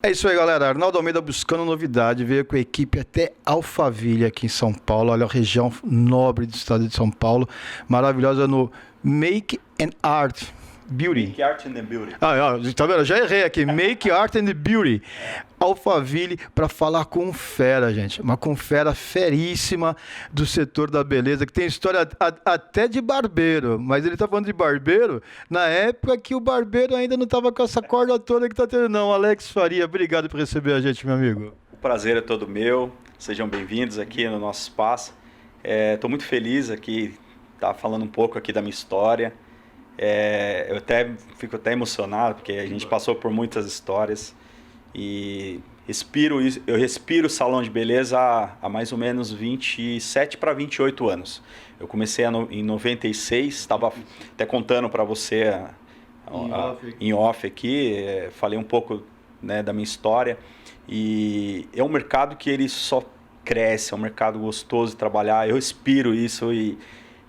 É isso aí, galera. Arnaldo Almeida buscando novidade, veio com a equipe até Alphaville aqui em São Paulo. Olha a região nobre do estado de São Paulo, maravilhosa no Make and Art Beauty. Make Art and Beauty. Tá vendo? Já errei aqui. Make Art and Beauty. Alphaville para falar com um fera, gente. Uma com fera feríssima do setor da beleza, que tem história até de barbeiro. Mas ele tá falando de barbeiro na época que o barbeiro ainda não tava com essa corda toda que tá tendo, não. Alex Faria, obrigado por receber a gente, meu amigo. O prazer é todo meu. Sejam bem-vindos aqui no nosso espaço. Tô muito feliz aqui, tá falando um pouco aqui da minha história. Eu fico até emocionado, porque a gente passou por muitas histórias e eu respiro salão de beleza há mais ou menos 27 para 28 anos. Eu comecei em 96, estava até contando para você em off aqui, falei um pouco, né, da minha história. E é um mercado que ele só cresce, é um mercado gostoso de trabalhar, eu respiro isso e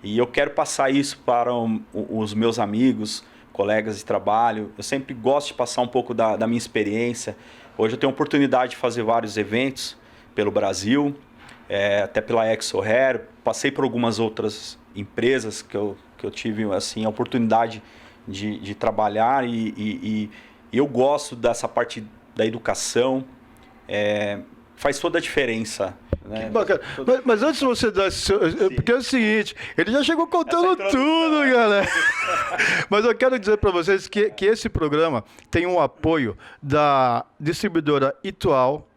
eu quero passar isso para os meus amigos, colegas de trabalho. Eu sempre gosto de passar um pouco da minha experiência. Hoje eu tenho a oportunidade de fazer vários eventos pelo Brasil, até pela Exo Hair. Passei por algumas outras empresas que eu tive assim, a oportunidade de trabalhar e eu gosto dessa parte da educação. Faz toda a diferença. Né? Que bacana. Mas antes de você dar porque é o seguinte, ele já chegou contando tudo, galera. Mas eu quero dizer para vocês que esse programa tem um apoio da distribuidora Itual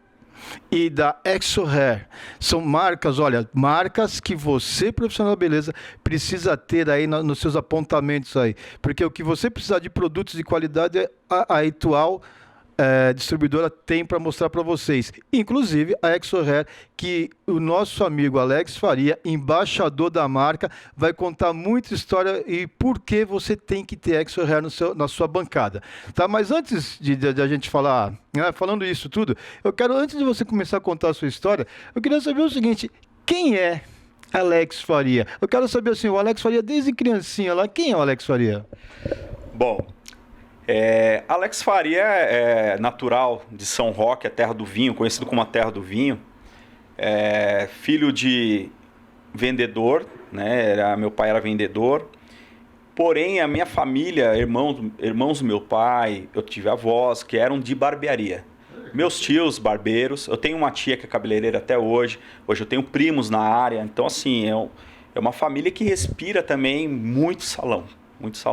e da Exo Hair. São marcas, olha, marcas que você, profissional da beleza, precisa ter aí nos seus apontamentos aí. Porque o que você precisar de produtos de qualidade, a Itual distribuidora tem para mostrar para vocês, inclusive a Exo Hair, que o nosso amigo Alex Faria, embaixador da marca, vai contar muita história e por que você tem que ter Exo Hair na sua bancada, tá? Mas antes de a gente falar, né, falando isso tudo, eu quero, antes de você começar a contar a sua história, eu queria saber o seguinte: quem é Alex Faria? Eu quero saber assim, o Alex Faria desde criancinha lá, quem é o Alex Faria? Bom, Alex Faria é natural de São Roque, a terra do vinho, conhecido como a terra do vinho. Filho de vendedor, né? Meu pai era vendedor. Porém, a minha família, irmãos do meu pai, eu tive avós que eram de barbearia. Meus tios, barbeiros. Eu tenho uma tia que é cabeleireira até hoje. Hoje eu tenho primos na área. Então, assim, é uma família que respira também muito salão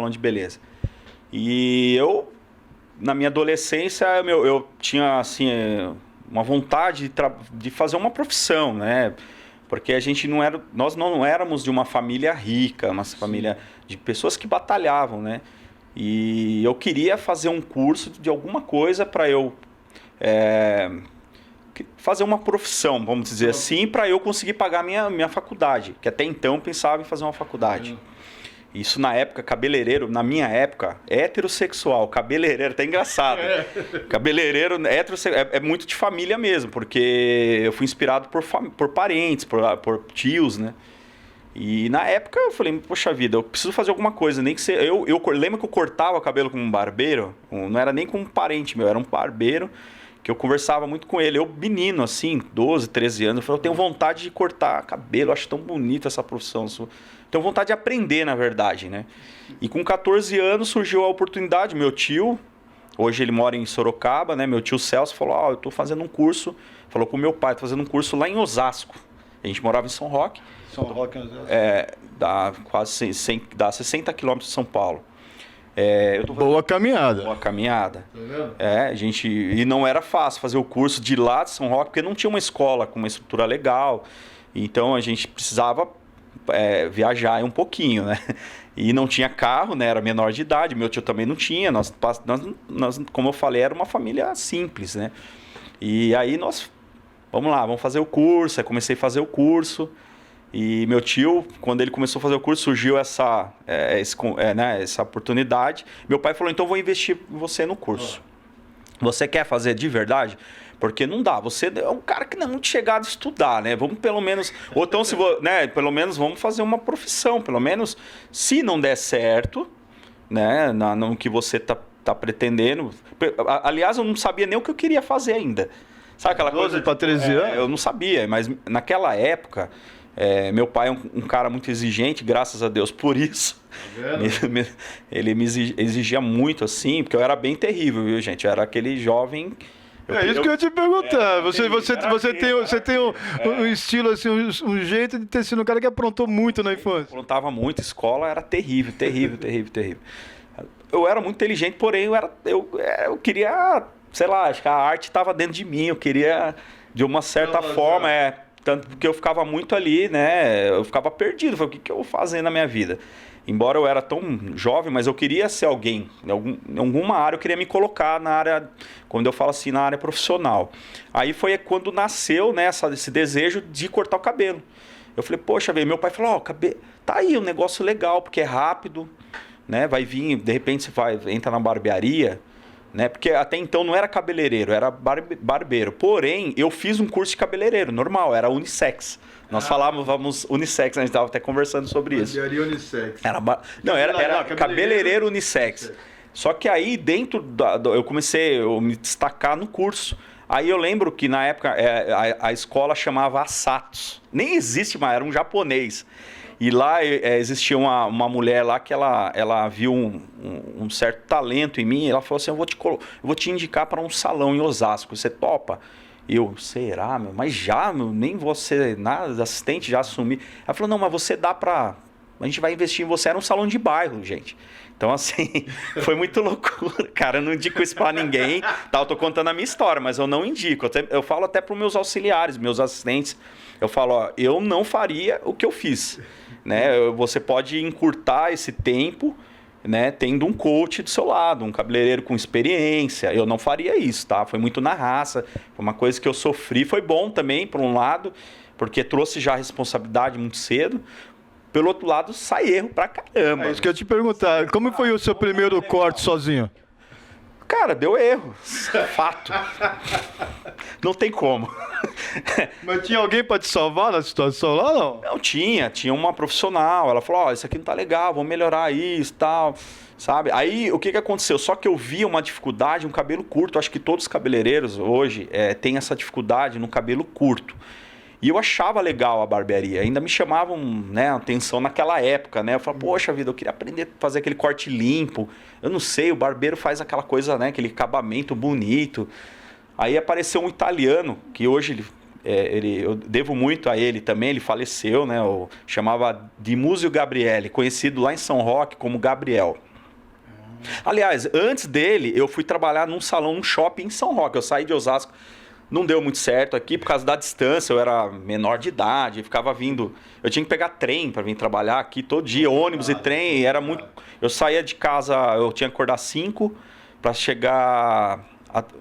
de beleza. E eu, na minha adolescência, eu tinha assim, uma vontade de fazer uma profissão, né? Porque nós não éramos de uma família rica, uma família de pessoas que batalhavam, né? E eu queria fazer um curso de alguma coisa para eu fazer uma profissão, vamos dizer assim, para eu conseguir pagar minha faculdade, que até então eu pensava em fazer uma faculdade. Isso na época, cabeleireiro, na minha época, heterossexual, cabeleireiro, até engraçado. Cabeleireiro heterossexual, é muito de família mesmo, porque eu fui inspirado por parentes, por tios, né? E na época eu falei, poxa vida, eu preciso fazer alguma coisa, nem que seja... Eu lembro que eu cortava o cabelo com um barbeiro, não era nem com um parente meu, era um barbeiro, que eu conversava muito com ele. Eu, menino, assim, 12, 13 anos, eu falei, eu tenho vontade de cortar cabelo, eu acho tão bonita essa profissão, tenho vontade de aprender, na verdade, né? E com 14 anos surgiu a oportunidade, meu tio, hoje ele mora em Sorocaba, né? Meu tio Celso falou, eu tô fazendo um curso, falou pro meu pai, tô fazendo um curso lá em Osasco. A gente morava em São Roque. São Roque, Osasco. Dá quase 60 quilômetros de São Paulo. Boa caminhada. Boa caminhada. Tá vendo? E não era fácil fazer o curso de lá de São Roque, porque não tinha uma escola com uma estrutura legal. Então a gente precisava viajar um pouquinho, né? E não tinha carro, né? Era menor de idade, meu tio também não tinha. Nós, como eu falei, era uma família simples, né? E aí vamos fazer o curso. Aí comecei a fazer o curso. E meu tio, quando ele começou a fazer o curso, surgiu essa oportunidade. Meu pai falou, então vou investir em você no curso. Você quer fazer de verdade? Porque não dá, você é um cara que não é muito chegado a estudar, né? Vamos pelo menos, ou então pelo menos vamos fazer uma profissão, pelo menos se não der certo, né, no que você está tá pretendendo. Aliás, eu não sabia nem o que eu queria fazer ainda. Sabe aquela 12 coisa? para 13 anos? Eu não sabia, mas naquela época, meu pai é um cara muito exigente, graças a Deus por isso. Ele me exigia muito, assim, porque eu era bem terrível, viu, gente? Eu era aquele jovem... isso que eu ia te perguntar. Você tem um estilo, assim, um jeito de ter sido um cara que aprontou muito na infância. Aprontava muito, escola era terrível, terrível, terrível, terrível. Eu era muito inteligente, porém eu queria, sei lá, acho que a arte estava dentro de mim, eu queria, de uma certa forma, tanto porque eu ficava muito ali, né, eu ficava perdido, falei, o que eu vou fazer na minha vida? Embora eu era tão jovem, mas eu queria ser alguém, em alguma área eu queria me colocar na área, quando eu falo assim, na área profissional. Aí foi quando nasceu, né, esse desejo de cortar o cabelo. Eu falei, poxa, meu pai falou, tá aí um negócio legal, porque é rápido, né, vai vir, de repente você entra na barbearia, né, porque até então não era cabeleireiro, era barbeiro. Porém, eu fiz um curso de cabeleireiro, normal, era unissex. Nós falávamos unissex, a gente estava até conversando sobre isso. Barbearia unissex. Era cabeleireiro unissex. Só que aí dentro eu comecei a me destacar no curso. Aí eu lembro que na época a escola chamava Asatos. Nem existe mais, era um japonês. E lá existia uma mulher lá que ela viu um certo talento em mim. E ela falou assim, eu vou te indicar para um salão em Osasco, você topa? Será, meu? Mas já, meu, nem você, nada, assistente, já assumi. Ela falou, não, mas você dá pra... A gente vai investir em você. Era um salão de bairro, gente. Então, assim, foi muito loucura. Cara, eu não indico isso pra ninguém. Eu tô contando a minha história, mas eu não indico. Eu falo até pros meus auxiliares, meus assistentes. Eu falo, eu não faria o que eu fiz. Né? Você pode encurtar esse tempo, né, tendo um coach do seu lado, um cabeleireiro com experiência. Eu não faria isso, tá? Foi muito na raça, foi uma coisa que eu sofri. Foi bom também, por um lado, porque trouxe já a responsabilidade muito cedo. Pelo outro lado, sai erro pra caramba. É isso que eu ia te perguntar. Como foi o seu primeiro corte sozinho? Cara, deu erro. Fato. Não tem como. Mas tinha alguém para te salvar na situação lá, não? Não, tinha uma profissional. Ela falou, isso aqui não tá legal, vamos melhorar isso e tal, sabe? Aí, o que aconteceu? Só que eu via uma dificuldade, um cabelo curto. Acho que todos os cabeleireiros hoje têm essa dificuldade no cabelo curto. E eu achava legal a barbearia, ainda me chamavam, né, atenção naquela época, né? Eu falava, poxa vida, eu queria aprender a fazer aquele corte limpo. Eu não sei, o barbeiro faz aquela coisa, né, aquele acabamento bonito. Aí apareceu um italiano, que hoje eu devo muito a ele também, ele faleceu, né? Chamava Dimuzio Gabriele, conhecido lá em São Roque como Gabriel. Aliás, antes dele, eu fui trabalhar num salão, num shopping em São Roque. Eu saí de Osasco. Não deu muito certo aqui por causa da distância, eu era menor de idade, ficava vindo... Eu tinha que pegar trem para vir trabalhar aqui todo dia, ônibus e trem, era muito... Eu saía de casa, eu tinha que acordar 5 para chegar...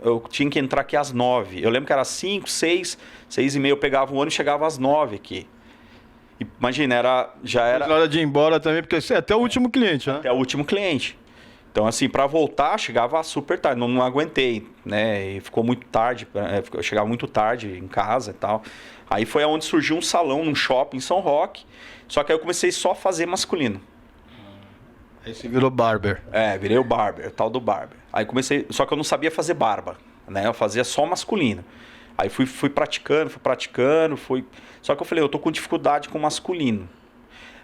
Eu tinha que entrar aqui às 9. Eu lembro que era 5, 6, 6:30 eu pegava o ônibus e chegava às 9 aqui. E, imagina, já era... Na hora de ir embora também, porque é até o último cliente, né? Até o último cliente. Então, assim, para voltar, chegava super tarde, não aguentei, né? E ficou muito tarde, eu chegava muito tarde em casa e tal. Aí foi onde surgiu um salão, num shopping em São Roque, só que aí eu comecei só a fazer masculino. Aí você virou barber. Virei o barber, o tal do barber. Aí comecei, só que eu não sabia fazer barba, né? Eu fazia só masculino. Aí fui praticando, Só que eu falei, eu tô com dificuldade com masculino.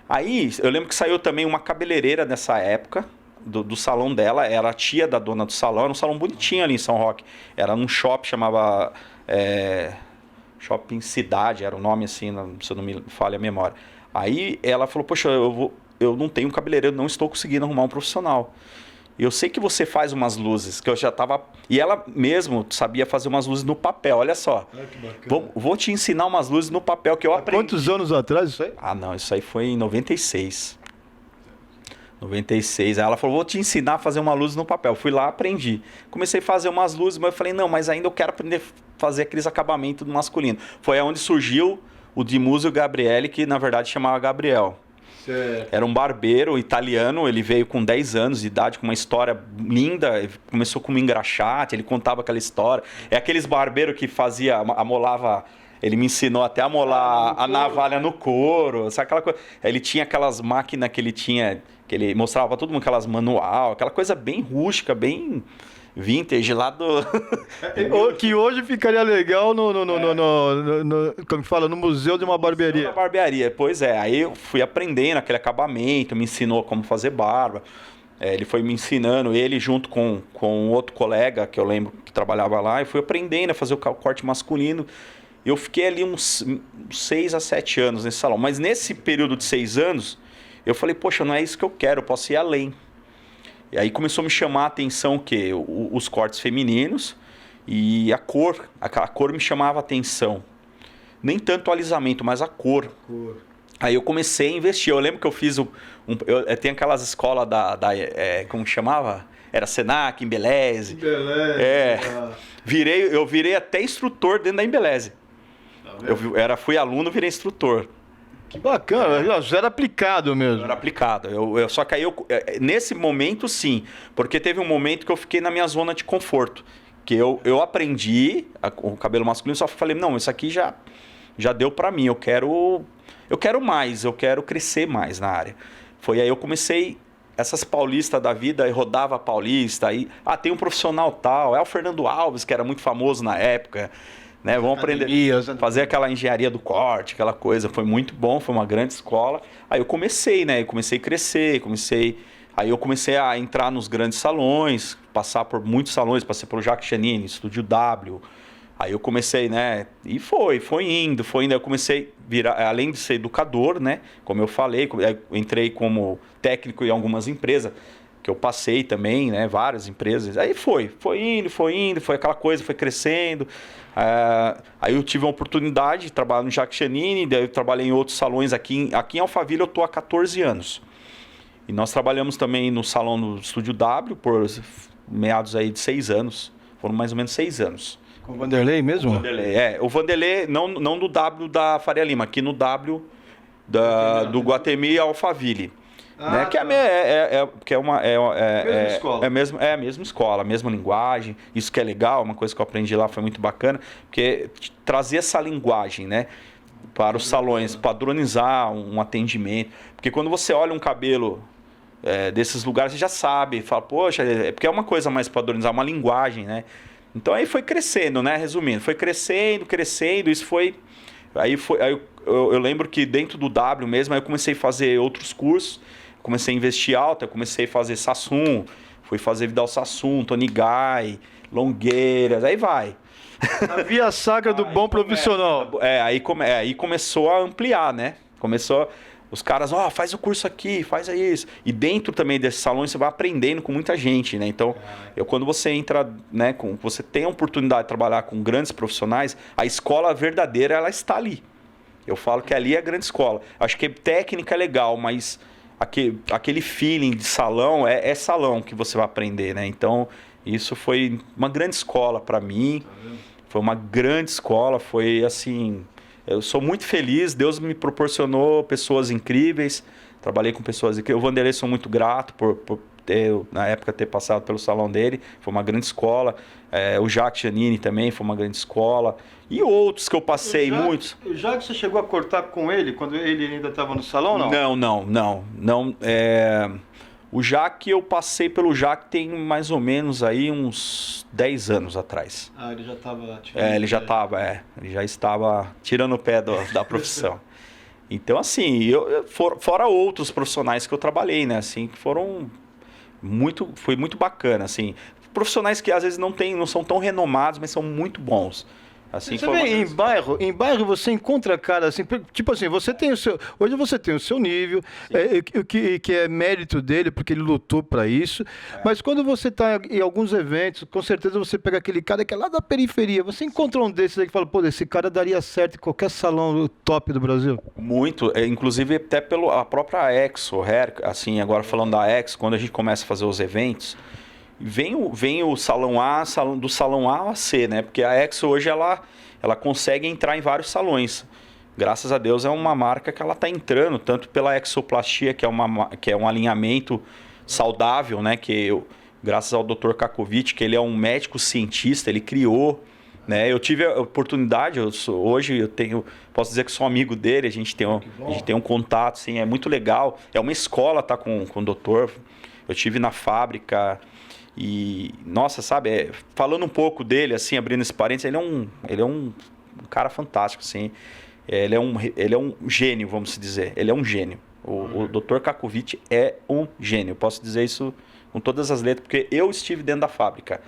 Aí, eu lembro que saiu também uma cabeleireira nessa época, do salão dela, era a tia da dona do salão, era um salão bonitinho ali em São Roque. Era num shopping, chamava Shopping Cidade, era o nome assim, se eu não me falha a memória. Aí ela falou, poxa, eu não tenho um cabeleireiro, não estou conseguindo arrumar um profissional. Eu sei que você faz umas luzes, que eu já estava... E ela mesmo sabia fazer umas luzes no papel, olha só. Que bacana. Vou te ensinar umas luzes no papel que eu aprendi. Quantos anos atrás isso aí? Ah, não, isso aí foi em 96. 96. Aí ela falou, vou te ensinar a fazer uma luz no papel. Fui lá, aprendi. Comecei a fazer umas luzes, mas eu falei, não, mas ainda eu quero aprender a fazer aqueles acabamentos do masculino. Foi onde surgiu o Dimuzio Gabriele, que na verdade chamava Gabriel. Certo. Era um barbeiro italiano, ele veio com 10 anos de idade, com uma história linda, começou com um engraxate, ele contava aquela história. É aqueles barbeiros que amolava Ele me ensinou até a molar a navalha no couro, sabe aquela coisa? Ele tinha aquelas máquinas que ele tinha, que ele mostrava pra todo mundo, aquelas manual, aquela coisa bem rústica, bem vintage lá do... Que hoje ficaria legal como que fala, no museu de uma barbearia. Barbearia, pois é. Aí eu fui aprendendo aquele acabamento, me ensinou como fazer barba. Ele foi me ensinando, ele junto com outro colega, que eu lembro que trabalhava lá, eu fui aprendendo a fazer o corte masculino. Eu fiquei ali uns 6 a 7 anos nesse salão. Mas nesse período de 6 anos, eu falei, poxa, não é isso que eu quero, eu posso ir além. E aí começou a me chamar a atenção o quê? Os cortes femininos e a cor. A cor me chamava a atenção. Nem tanto o alisamento, mas a cor. Aí eu comecei a investir. Eu lembro que eu fiz tem aquelas escolas como chamava? Era Senac, Embeleze. Embeleze. Eu virei até instrutor dentro da Embeleze. Fui aluno, virei instrutor. Que bacana, já era aplicado mesmo. Era aplicado. Só que aí, nesse momento, sim. Porque teve um momento que eu fiquei na minha zona de conforto. Que eu aprendi o cabelo masculino, só falei, não, isso aqui já deu pra mim. Eu quero mais, eu quero crescer mais na área. Foi aí eu comecei, essas paulistas da vida, aí rodava paulista, aí, tem um profissional tal, é o Fernando Alves, que era muito famoso na época. Né, vamos aprender a fazer aquela engenharia do corte, aquela coisa. Foi muito bom, foi uma grande escola. Aí eu comecei, né? Eu comecei a crescer, aí eu comecei a entrar nos grandes salões, passar por muitos salões, passei pelo Jacques Chanine, Estúdio W. Aí eu comecei, né? E foi indo. Eu comecei a virar, além de ser educador, né? Como eu falei, eu entrei como técnico em algumas empresas, que eu passei também, né? Várias empresas. Aí foi indo, foi aquela coisa, foi crescendo. Aí eu tive a oportunidade de trabalhar no Jacques Chanine, daí eu trabalhei em outros salões aqui em Alphaville, eu estou há 14 anos. E nós trabalhamos também no salão do Estúdio W por meados aí de 6 anos. Foram mais ou menos 6 anos. Com o Vanderlei mesmo? O Vanderlei, não do W da Faria Lima, aqui no W do Guatemi Alphaville. Né? Que é a mesma escola, a mesma linguagem. Isso que é legal, uma coisa que eu aprendi lá foi muito bacana, porque trazer essa linguagem, né, para os salões, padronizar um atendimento. Porque quando você olha um cabelo desses lugares, você já sabe, fala, poxa, porque é uma coisa mais padronizar, uma linguagem, né? Então aí foi crescendo, né? Resumindo, foi crescendo, isso foi. Aí eu lembro que dentro do W mesmo, aí eu comecei a fazer outros cursos. Comecei a investir alto, eu comecei a fazer Sassum, fui fazer Vidal Sassum, Tony Guy, Longueiras, aí vai. A via sacra do bom profissional. Aí começou a ampliar, né? Os caras, faz o curso aqui, faz isso. E dentro também desses salões você vai aprendendo com muita gente, né? Então, quando você entra, né, você tem a oportunidade de trabalhar com grandes profissionais, a escola verdadeira, ela está ali. Eu falo que ali é a grande escola. Acho que técnica é legal, mas aquele feeling de salão é salão que você vai aprender, né? Então, isso foi uma grande escola para mim. Foi uma grande escola, foi assim... Eu sou muito feliz, Deus me proporcionou pessoas incríveis. Trabalhei com pessoas incríveis. O Vanderlei, sou muito grato por na época, ter passado pelo salão dele. Foi uma grande escola. O Jacques Chanine também foi uma grande escola. E outros que eu passei, muitos. O Jacques, você chegou a cortar com ele quando ele ainda estava no salão, não? Não. O Jacques, eu passei pelo Jacques tem mais ou menos aí uns 10 anos atrás. Ele já estava... Ele já estava tirando o pé da profissão. Então, assim, fora outros profissionais que eu trabalhei, né? Assim, que foi muito bacana, assim. Profissionais que às vezes não são tão renomados, mas são muito bos. Assim, você vê, em bairro você encontra cara assim, tipo assim, hoje você tem o seu nível, que é mérito dele, porque ele lutou para isso, mas quando você está em alguns eventos, com certeza você pega aquele cara que é lá da periferia, você encontra um desses aí que fala, pô, esse cara daria certo em qualquer salão top do Brasil? Muito, inclusive até pela própria Exo, assim, agora falando da Exo, quando a gente começa a fazer os eventos, vem o salão A, do salão A ao C, né? Porque a Exo hoje ela consegue entrar em vários salões. Graças a Deus é uma marca que ela está entrando, tanto pela exoplastia, que é um alinhamento saudável, né? Graças ao Dr. Kakovic, que ele é um médico cientista, ele criou né? Eu tive a oportunidade, hoje posso dizer que sou amigo dele, a gente tem um contato, assim, é muito legal. É uma escola, tá, com o doutor. Eu tive na fábrica e, nossa, sabe, falando um pouco dele, assim, abrindo esse parênteses, ele é um cara fantástico, assim. Ele é um gênio, vamos dizer. Ele é um gênio. O Dr. Kakovic é um gênio. Eu posso dizer isso com todas as letras, porque eu estive dentro da fábrica,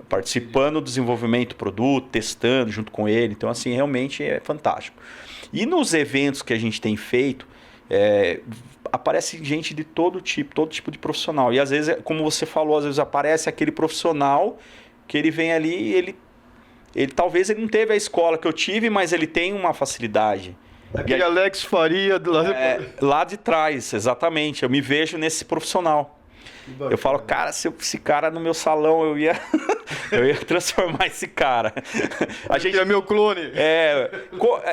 participando do desenvolvimento do produto, testando junto com ele. Então, assim, realmente é fantástico. E nos eventos que a gente tem feito, aparece gente de todo tipo de profissional. E às vezes, como você falou, às vezes aparece aquele profissional que ele vem ali, ele talvez ele não teve a escola que eu tive, mas ele tem uma facilidade. Aquele Alex Faria lá de trás, exatamente. Eu me vejo nesse profissional. Eu falo, cara, se esse cara no meu salão, eu ia transformar esse cara. A gente é meu clone.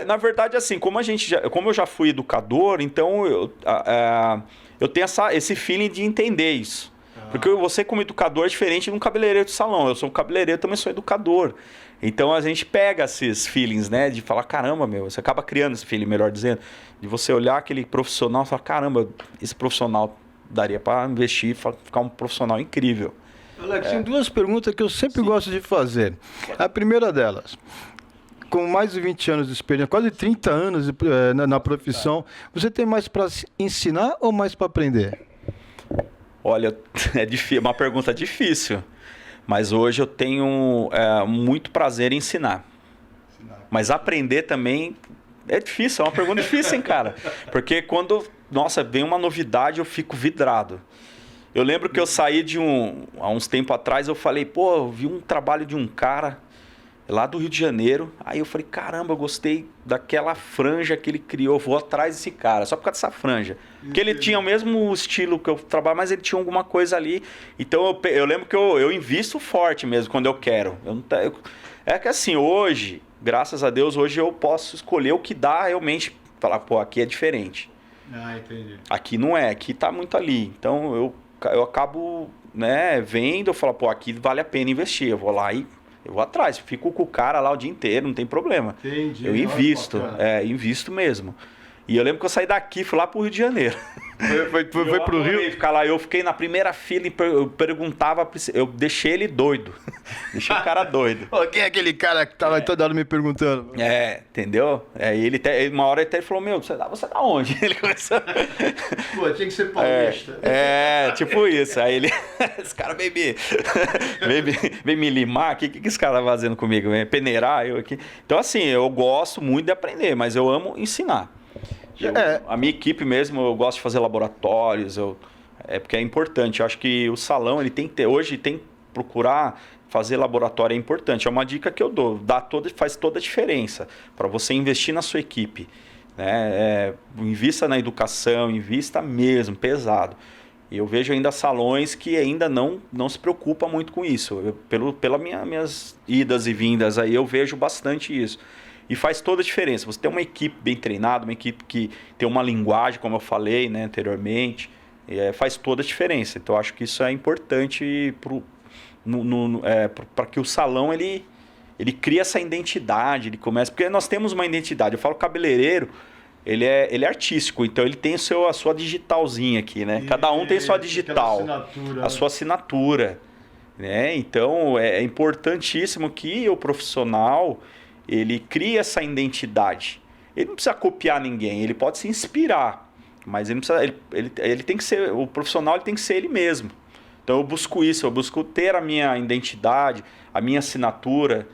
Na verdade, assim, como eu já fui educador, então eu tenho esse feeling de entender isso. Porque você, como educador, é diferente de um cabeleireiro de salão. Eu sou um cabeleireiro, também sou educador. Então a gente pega esses feelings, né? De falar, caramba, você acaba criando esse feeling, melhor dizendo. De você olhar aquele profissional e falar, caramba, esse profissional daria para investir, ficar um profissional incrível. Alex, tem duas perguntas que eu sempre gosto de fazer. A primeira delas, com mais de 20 anos de experiência, quase 30 anos na profissão, você tem mais para ensinar ou mais para aprender? Olha, é uma pergunta difícil. Mas hoje eu tenho muito prazer em ensinar. Mas aprender também é difícil, é uma pergunta difícil, hein, cara? Porque quando, vem uma novidade, eu fico vidrado. Eu lembro que eu saí há uns tempos atrás, eu falei, eu vi um trabalho de um cara lá do Rio de Janeiro. Aí eu falei, caramba, eu gostei daquela franja que ele criou, vou atrás desse cara, só por causa dessa franja. Porque ele tinha o mesmo estilo que eu trabalho, mas ele tinha alguma coisa ali. Então eu lembro que eu invisto forte mesmo quando eu quero. É que assim, hoje, graças a Deus, hoje eu posso escolher o que dá realmente, falar, aqui é diferente. Entendi. Aqui não é, aqui tá muito ali. Então eu acabo, vendo, eu falo, aqui vale a pena investir. Eu vou lá e eu vou atrás, fico com o cara lá o dia inteiro, não tem problema. Entendi. Eu invisto, invisto mesmo. E eu lembro que eu saí daqui, fui lá pro Rio de Janeiro. Foi pro Rio? Ficar lá, eu fiquei na primeira fila e eu perguntava, eu deixei ele doido. Deixei o cara doido. Quem é aquele cara que tava toda hora me perguntando? Entendeu? Uma hora ele até falou, você da onde? Ele começou... Tinha que ser paulista. Tipo isso. Aí ele, esse cara vem me limar, o que esse cara tá fazendo comigo? Vem peneirar eu aqui. Então assim, eu gosto muito de aprender, mas eu amo ensinar. A minha equipe mesmo, eu gosto de fazer laboratórios, porque é importante. Eu acho que o salão, ele tem que ter, hoje tem que procurar fazer laboratório, é importante. É uma dica que eu dou, faz toda a diferença para você investir na sua equipe. Né? Invista na educação, invista mesmo, pesado. E eu vejo ainda salões que ainda não se preocupam muito com isso. Pelas minhas idas e vindas aí, eu vejo bastante isso. E faz toda a diferença. Você tem uma equipe bem treinada, uma equipe que tem uma linguagem, como eu falei, né, anteriormente, faz toda a diferença. Então, eu acho que isso é importante para que o salão ele crie essa identidade, ele comece... Porque nós temos uma identidade. Eu falo cabeleireiro, ele é artístico, então ele tem a sua digitalzinha aqui, né? Cada um tem sua digital, a sua assinatura. Né? Então, é importantíssimo que o profissional... ele cria essa identidade. Ele não precisa copiar ninguém, ele pode se inspirar, mas ele não precisa, ele tem que ser, o profissional ele tem que ser ele mesmo. Então eu busco isso, eu busco ter a minha identidade, a minha assinatura,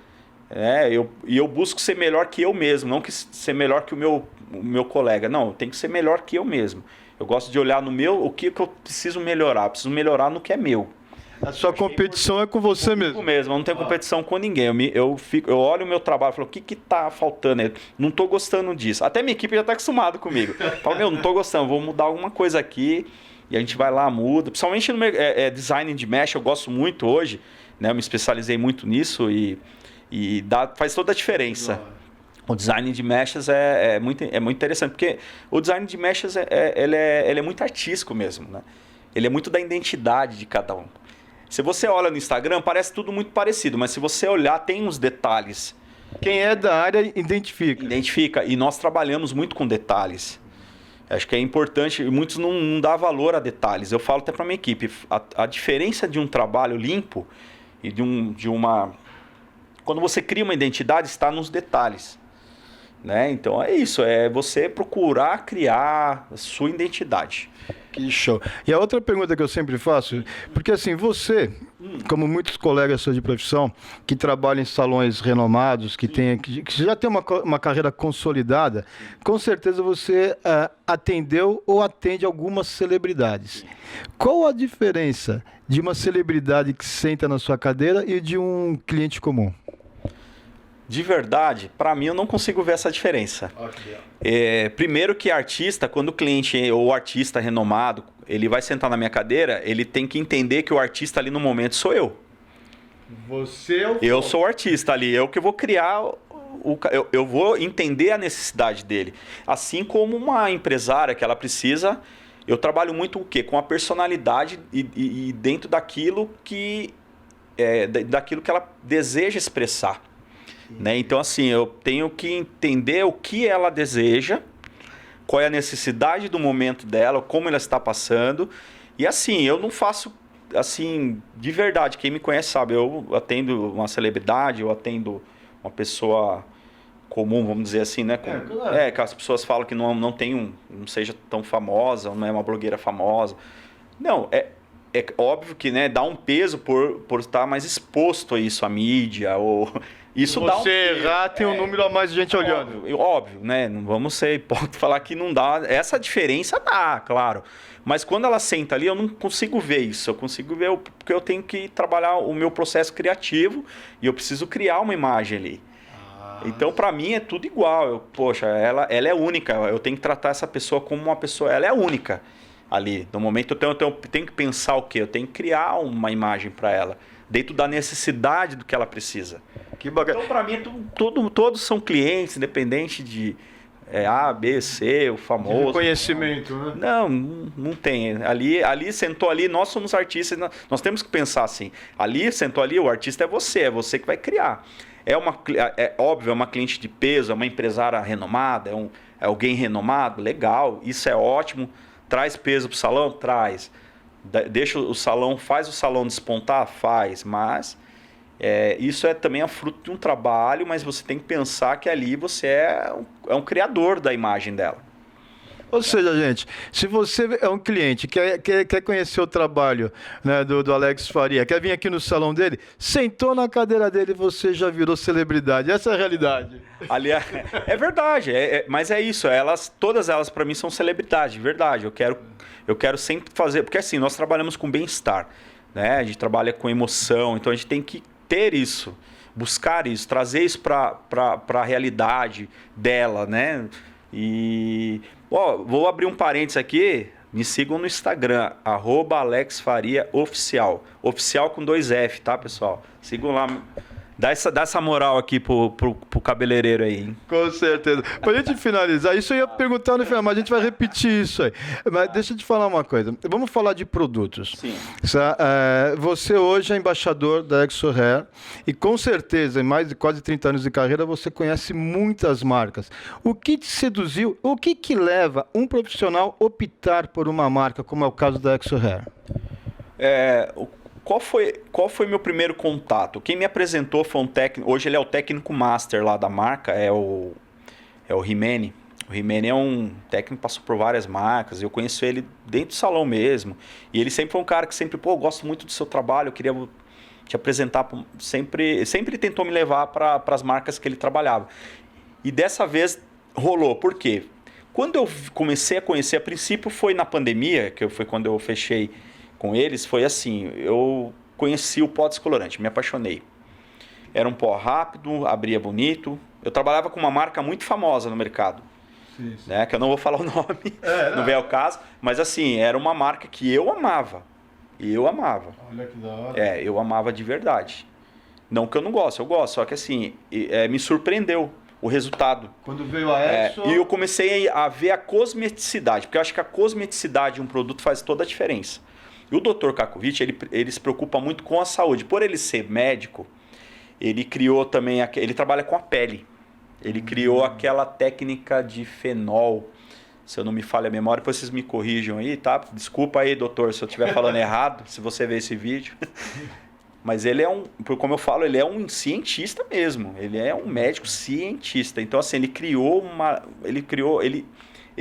e eu busco ser melhor que eu mesmo, não que ser melhor que o meu colega, não, eu tenho que ser melhor que eu mesmo. Eu gosto de olhar no o que eu preciso melhorar, eu preciso melhorar no que é meu. A sua competição é com você mesmo. Eu não tenho competição com ninguém. Eu olho o meu trabalho e falo, o que tá faltando? Eu não tô gostando disso. Até minha equipe já tá acostumada comigo. Falo, não tô gostando, vou mudar alguma coisa aqui. E a gente vai lá, muda. Principalmente no design de mesh, eu gosto muito hoje. Né? Eu me especializei muito nisso e faz toda a diferença. O design de mechas é muito interessante, porque o design de mechas ele é muito artístico mesmo. Né? Ele é muito da identidade de cada um. Se você olha no Instagram, parece tudo muito parecido, mas se você olhar, tem uns detalhes. Quem é da área identifica. Identifica, e nós trabalhamos muito com detalhes. Acho que é importante, e muitos não dão valor a detalhes. Eu falo até para minha equipe, a diferença de um trabalho limpo e de uma... Quando você cria uma identidade, está nos detalhes. Né? Então é isso, é você procurar criar a sua identidade. Que show. E a outra pergunta que eu sempre faço, porque assim, você, como muitos colegas seus de profissão, que trabalham em salões renomados, que já tem uma carreira consolidada, com certeza você atendeu ou atende algumas celebridades. Qual a diferença de uma celebridade que senta na sua cadeira e de um cliente comum? De verdade, para mim eu não consigo ver essa diferença. Primeiro que artista, quando o cliente ou o artista renomado, ele vai sentar na minha cadeira, ele tem que entender que o artista ali no momento sou eu. Você é o... Eu sou o artista ali, eu que vou criar, eu vou entender a necessidade dele. Assim como uma empresária que ela precisa, eu trabalho muito o quê? Com a personalidade e dentro daquilo que ela deseja expressar. Né? Então, assim, eu tenho que entender o que ela deseja, qual é a necessidade do momento dela, como ela está passando. E assim, eu não faço, assim, de verdade, quem me conhece sabe, eu atendo uma celebridade, eu atendo uma pessoa comum, vamos dizer assim, né? Claro. Que as pessoas falam que não seja tão famosa, não é uma blogueira famosa. Não, é óbvio que, né, dá um peso por estar mais exposto a isso, à mídia, ou... Isso se você errar, tem um número a mais de gente olhando. Óbvio, né? Não vamos ser hipócritas falar que não dá. Essa diferença dá, claro. Mas quando ela senta ali, eu não consigo ver isso. Eu consigo ver porque eu tenho que trabalhar o meu processo criativo e eu preciso criar uma imagem ali. Então, para mim, é tudo igual. Poxa, ela é única. Eu tenho que tratar essa pessoa como uma pessoa... Ela é única ali. No momento, eu tenho que pensar o quê? Eu tenho que criar uma imagem para ela, dentro da necessidade do que ela precisa. Que bacana. Então, para mim, todos são clientes, independente de A, B, C, o famoso. De conhecimento, né? Não tem. Ali sentou ali, nós somos artistas, nós temos que pensar assim. Ali sentou ali, o artista é você que vai criar. É óbvio, é uma cliente de peso, é uma empresária renomada, é alguém renomado, legal, isso é ótimo. Traz peso pro salão? Traz. Deixa o salão, faz o salão despontar? Faz, mas isso também é fruto de um trabalho, mas você tem que pensar que ali você é um criador da imagem dela. Ou seja, gente, se você é um cliente, quer conhecer o trabalho, né, do Alex Faria, quer vir aqui no salão dele, sentou na cadeira dele e você já virou celebridade. Essa é a realidade. Ali é verdade, mas é isso. Todas elas para mim são celebridade, de verdade. Eu quero sempre fazer, porque assim, nós trabalhamos com bem-estar, né? A gente trabalha com emoção, então a gente tem que ter isso, buscar isso, trazer isso para a realidade dela, né? E vou abrir um parênteses aqui, me sigam no Instagram, @AlexFariaOficial, oficial com 2 F, tá, pessoal? Sigam lá, dá essa moral aqui pro cabeleireiro aí, hein? Com certeza. Pra gente finalizar, isso eu ia perguntar no final, mas a gente vai repetir isso aí. Mas deixa eu te falar uma coisa. Vamos falar de produtos. Sim. Você hoje é embaixador da ExoHair e com certeza, em mais de quase 30 anos de carreira, você conhece muitas marcas. O que te seduziu? O que leva um profissional a optar por uma marca, como é o caso da ExoHair? Qual foi meu primeiro contato? Quem me apresentou foi um técnico. Hoje ele é o técnico master lá da marca, é o Rimene. O Rimene é um técnico que passou por várias marcas. Eu conheço ele dentro do salão mesmo. E ele sempre foi um cara que sempre, gosto muito do seu trabalho, eu queria te apresentar. Sempre tentou me levar para as marcas que ele trabalhava. E dessa vez rolou. Por quê? Quando eu comecei a conhecer, a princípio foi na pandemia, que foi quando eu fechei com eles, foi assim, eu conheci o pó descolorante, me apaixonei. Era um pó rápido, abria bonito. Eu trabalhava com uma marca muito famosa no mercado, sim. Né, que eu não vou falar o nome, não vem ao caso, mas assim, era uma marca que eu amava. Olha que da hora. Eu amava de verdade. Não que eu não gosto, eu gosto, só que assim, me surpreendeu o resultado. Quando veio a Exo... E eu comecei a ver a cosmeticidade, porque eu acho que a cosmeticidade de um produto faz toda a diferença. E o Dr. Kakovic, ele se preocupa muito com a saúde. Por ele ser médico, ele criou também, ele trabalha com a pele. Ele criou aquela técnica de fenol, se eu não me falha a memória, depois vocês me corrijam aí, tá? Desculpa aí, doutor, se eu estiver falando errado, se você ver esse vídeo. Mas ele é como eu falo, ele é um cientista mesmo. Ele é um médico cientista. Então, assim, ele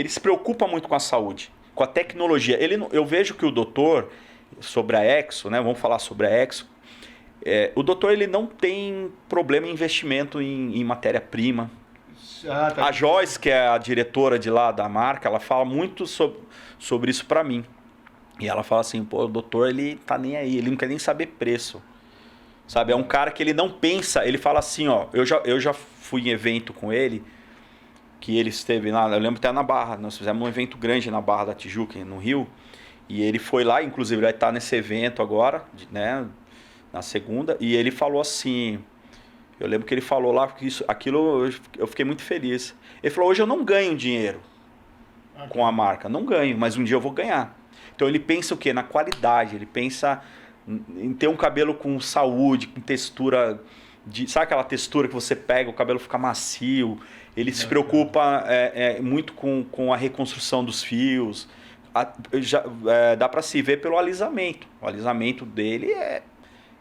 se preocupa muito com a saúde, com a tecnologia. Eu vejo que o doutor, sobre a Exo, né? Vamos falar sobre a Exo. O doutor, ele não tem problema em investimento em matéria-prima. A Joyce, que é a diretora de lá da marca, ela fala muito sobre isso para mim. E ela fala assim, pô, o doutor, ele tá nem aí, ele não quer nem saber preço. Sabe, é um cara que ele não pensa, ele fala assim, ó, eu já fui em evento com ele, que ele esteve lá, eu lembro até na Barra, nós fizemos um evento grande na Barra da Tijuca, no Rio, e ele foi lá, inclusive ele vai estar nesse evento agora, né, na segunda, e ele falou assim, eu lembro que ele falou lá, que aquilo eu fiquei muito feliz. Ele falou, hoje eu não ganho dinheiro com a marca, não ganho, mas um dia eu vou ganhar. Então ele pensa o quê? Na qualidade, ele pensa em ter um cabelo com saúde, com textura, sabe aquela textura que você pega, o cabelo fica macio, ele se preocupa muito com a reconstrução dos fios, dá para se ver pelo alisamento, o alisamento dele é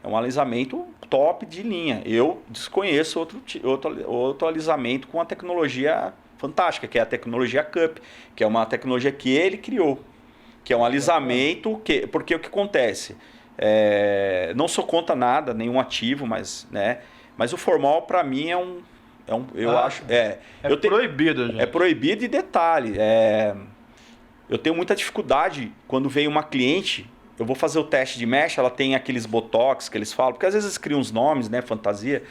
um alisamento top de linha. Eu desconheço outro alisamento com uma tecnologia fantástica, que é a tecnologia Cup, que é uma tecnologia que ele criou, que é um alisamento, porque o que acontece? Não sou contra nada, nenhum ativo, mas o formal para mim proibido, gente. É proibido, e detalhe, eu tenho muita dificuldade quando vem uma cliente, eu vou fazer o teste de mecha, ela tem aqueles botox que eles falam, porque às vezes eles criam uns nomes, né, fantasia,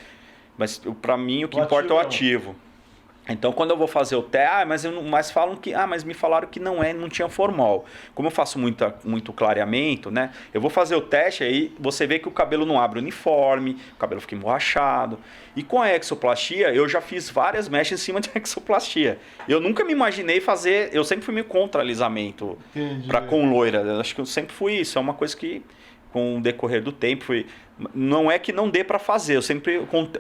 mas para mim o que importa é o ativo. Então, quando eu vou fazer o teste, mas falam que, mas me falaram que não tinha formol. Como eu faço muito clareamento, né? Eu vou fazer o teste, aí você vê que o cabelo não abre uniforme, o cabelo fica emborrachado. E com a exoplastia, eu já fiz várias mechas em cima de exoplastia. Eu nunca me imaginei fazer, eu sempre fui meio contra alisamento com loira. Eu acho que eu sempre fui isso, é uma coisa que com o decorrer do tempo não é que não dê para fazer,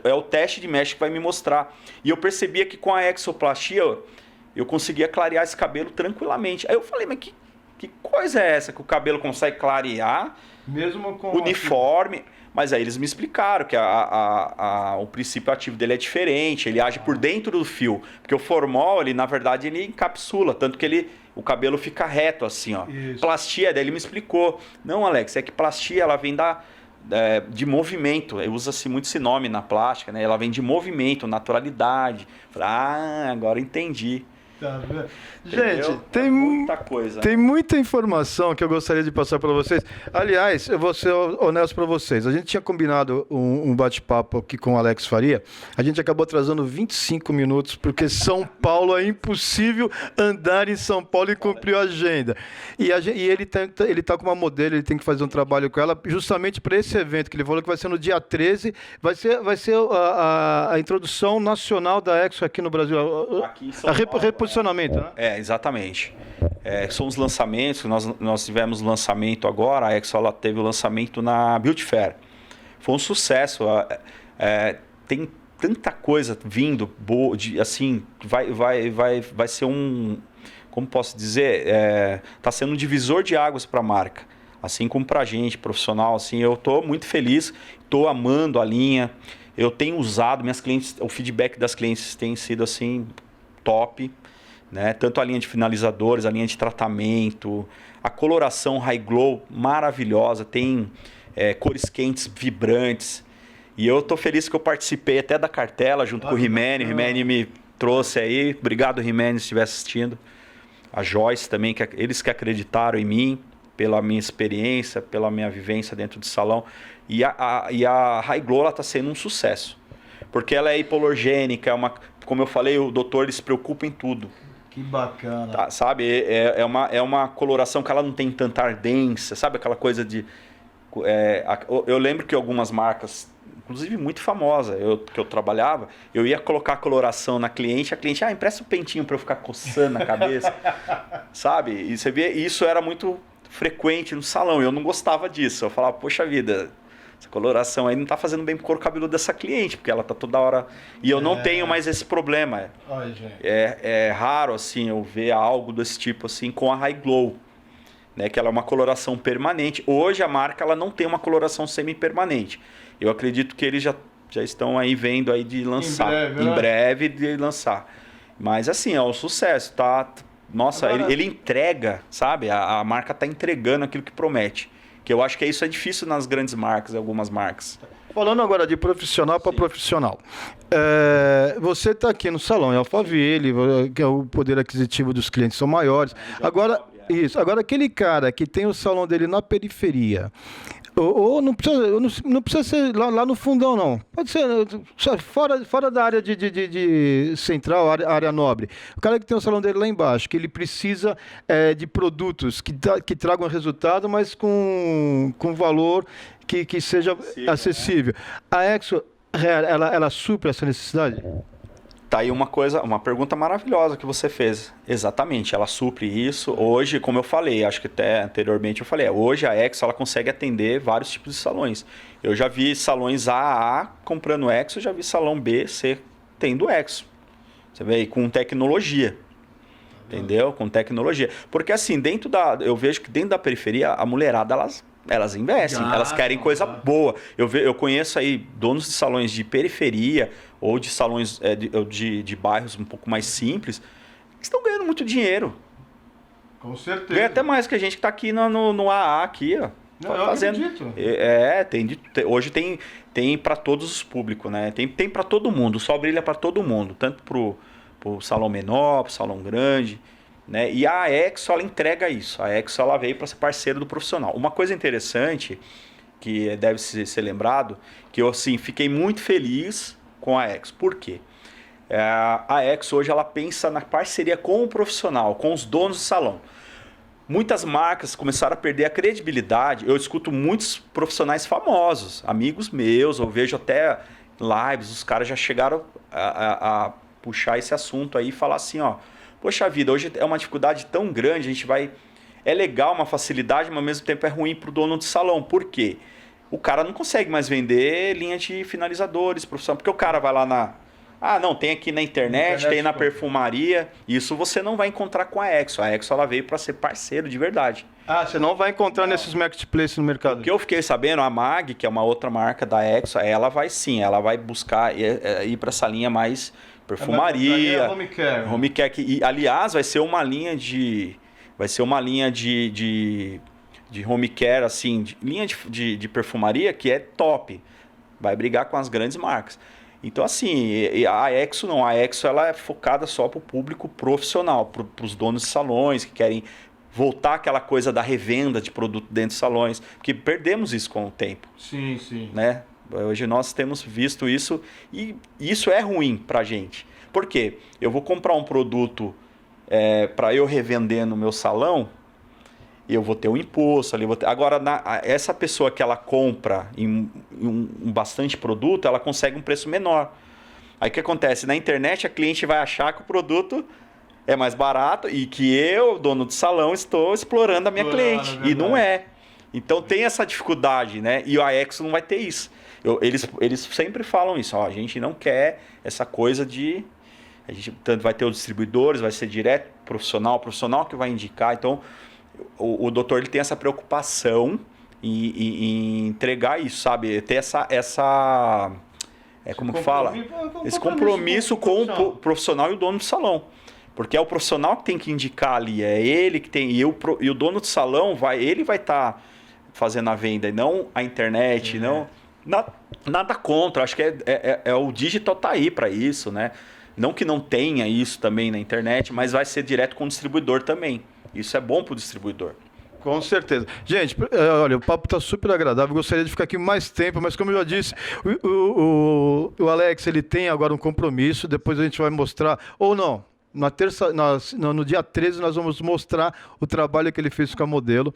é o teste de mecha que vai me mostrar. E eu percebia que com a exoplastia eu conseguia clarear esse cabelo tranquilamente. Aí eu falei, mas que coisa é essa que o cabelo consegue clarear mesmo com uniforme? Mas aí eles me explicaram que o princípio ativo dele é diferente, ele age por dentro do fio, porque o formol, na verdade, ele encapsula, tanto que o cabelo fica reto assim, ó. Isso. Plastia, daí ele me explicou. Não, Alex, é que plastia, ela vem de movimento. Usa-se muito esse nome na plástica, né? Ela vem de movimento, naturalidade. Falei, agora entendi. Tá vendo? Gente, tem muita coisa. Tem muita informação que eu gostaria de passar para vocês. Aliás, eu vou ser honesto para vocês. A gente tinha combinado um bate-papo aqui com o Alex Faria. A gente acabou atrasando 25 minutos, porque São Paulo é impossível andar em São Paulo e cumprir a agenda. E ele tá com uma modelo, ele tem que fazer um trabalho com ela, justamente para esse evento que ele falou que vai ser no dia 13. Vai ser a introdução nacional da Exo aqui no Brasil. Aqui em São Paulo. Reposicionamento, né? Exatamente. São os lançamentos, nós tivemos lançamento agora, a Exo teve o lançamento na Beauty Fair. Foi um sucesso. Tem tanta coisa vindo, assim, vai ser como posso dizer, está sendo um divisor de águas para a marca, assim como para a gente, profissional, assim, eu estou muito feliz, estou amando a linha, eu tenho usado, minhas clientes, o feedback das clientes tem sido assim, top, né? Tanto a linha de finalizadores, a linha de tratamento, a coloração High Glow maravilhosa, tem cores quentes, vibrantes. E eu tô feliz que eu participei até da cartela junto com o Rimene. O Rimene me trouxe aí. Obrigado, Rimene, se estiver assistindo. A Joyce também, eles que acreditaram em mim, pela minha experiência, pela minha vivência dentro do salão. E a High Glow está sendo um sucesso. Porque ela é hipoalergênica, como eu falei, o doutor ele se preocupa em tudo. Que bacana. Tá, sabe, é uma coloração que ela não tem tanta ardência, sabe aquela coisa de... eu lembro que algumas marcas, inclusive muito famosa, que eu trabalhava, eu ia colocar a coloração na cliente, a cliente, empresta um pentinho para eu ficar coçando a cabeça, sabe? E você vê, isso era muito frequente no salão. Eu não gostava disso. Eu falava, poxa vida, essa coloração aí não tá fazendo bem pro couro cabeludo dessa cliente, porque ela tá toda hora... E eu não tenho mais esse problema. Ai, gente. É raro, assim, eu ver algo desse tipo, assim, com a High Glow, né? Que ela é uma coloração permanente. Hoje a marca, ela não tem uma coloração semi-permanente. Eu acredito que eles já estão aí vendo aí de lançar. Em breve de lançar. Mas, assim, é um sucesso, tá? Nossa, Agora... ele entrega, sabe? A marca tá entregando aquilo que promete. Que eu acho que isso é difícil nas grandes marcas, algumas marcas. Falando agora de profissional para profissional. Você está aqui no salão em Alphaville, que é o poder aquisitivo dos clientes são maiores. Agora, agora aquele cara que tem o salão dele na periferia, ou não precisa ser lá no fundão, não. Pode ser fora da área de central, área nobre. O cara que tem o salão dele lá embaixo, que ele precisa de produtos que tragam resultado, mas com valor que seja acessível. Né? A Exo, ela supre essa necessidade? Tá aí uma pergunta maravilhosa que você fez. Exatamente, ela supre isso. Hoje, como eu falei, acho que até anteriormente eu falei, hoje a Exo ela consegue atender vários tipos de salões. Eu já vi salões A comprando Exo, já vi salão B, C tendo Exo. Você vê aí, com tecnologia. Entendeu? Com tecnologia. Porque assim, eu vejo que dentro da periferia, a mulherada, elas investem, elas querem coisa boa. Eu conheço aí donos de salões de periferia ou de salões de bairros um pouco mais simples que estão ganhando muito dinheiro. Com certeza. Ganha até mais que a gente que está aqui no AA aqui, ó. Não, eu acredito. Hoje tem para todos os públicos, né? Tem para todo mundo, o sol brilha para todo mundo, tanto pro salão menor, pro salão grande, né? E a Exo, ela entrega isso. A Exo, ela veio para ser parceira do profissional. Uma coisa interessante que deve ser lembrado, que eu assim fiquei muito feliz com a Exo. Por quê? A Exo hoje ela pensa na parceria com o profissional, com os donos do salão. Muitas marcas começaram a perder a credibilidade. Eu escuto muitos profissionais famosos, amigos meus, eu vejo até lives, os caras já chegaram a puxar esse assunto aí e falar assim, ó, poxa vida, hoje é uma dificuldade tão grande, a gente vai... É legal, uma facilidade, mas ao mesmo tempo é ruim para o dono do salão. Por quê? O cara não consegue mais vender linha de finalizadores, profissional, porque o cara vai lá na... Ah, não, tem aqui na internet, tem na perfumaria. Isso você não vai encontrar com a Exo. A Exo ela veio para ser parceiro de verdade. Ah, você não vai encontrar nesses marketplaces no mercado? O que eu fiquei sabendo, a MAG, que é uma outra marca da Exo, ela vai sim, ela vai buscar ir para essa linha mais perfumaria, home care. Home care que, aliás, vai ser uma linha de home care, assim, linha de perfumaria que é top. Vai brigar com as grandes marcas. Então, assim, a Exo não. A Exo ela é focada só para o público profissional, para os donos de salões que querem voltar aquela coisa da revenda de produto dentro de salões, porque perdemos isso com o tempo. Sim, sim. Né? Hoje nós temos visto isso e isso é ruim para a gente. Por quê? Eu vou comprar um produto para eu revender no meu salão, eu vou ter um imposto ali. Agora, essa pessoa que ela compra em bastante produto, ela consegue um preço menor. Aí o que acontece? Na internet, a cliente vai achar que o produto é mais barato e que eu, dono do salão, estou explorando a minha cliente. E não é. Então tem essa dificuldade, né? E a Exo não vai ter isso. Eles sempre falam isso. Ó, a gente não quer essa coisa de... A gente tanto vai ter os distribuidores, vai ser direto profissional que vai indicar. Então... O doutor ele tem essa preocupação em entregar isso, sabe? Ter como que fala? Esse compromisso com o profissional e o dono do salão. Porque é o profissional que tem que indicar ali, é ele que tem. E o dono do salão ele vai estar fazendo a venda, e não a internet, não. Nada contra. Acho que o digital tá aí para isso, né? Não que não tenha isso também na internet, mas vai ser direto com o distribuidor também. Isso é bom para o distribuidor. Com certeza. Gente, olha, o papo está super agradável. Gostaria de ficar aqui mais tempo, mas como eu já disse, o Alex ele tem agora um compromisso. Depois a gente vai mostrar, ou não, no dia 13 nós vamos mostrar o trabalho que ele fez com a modelo.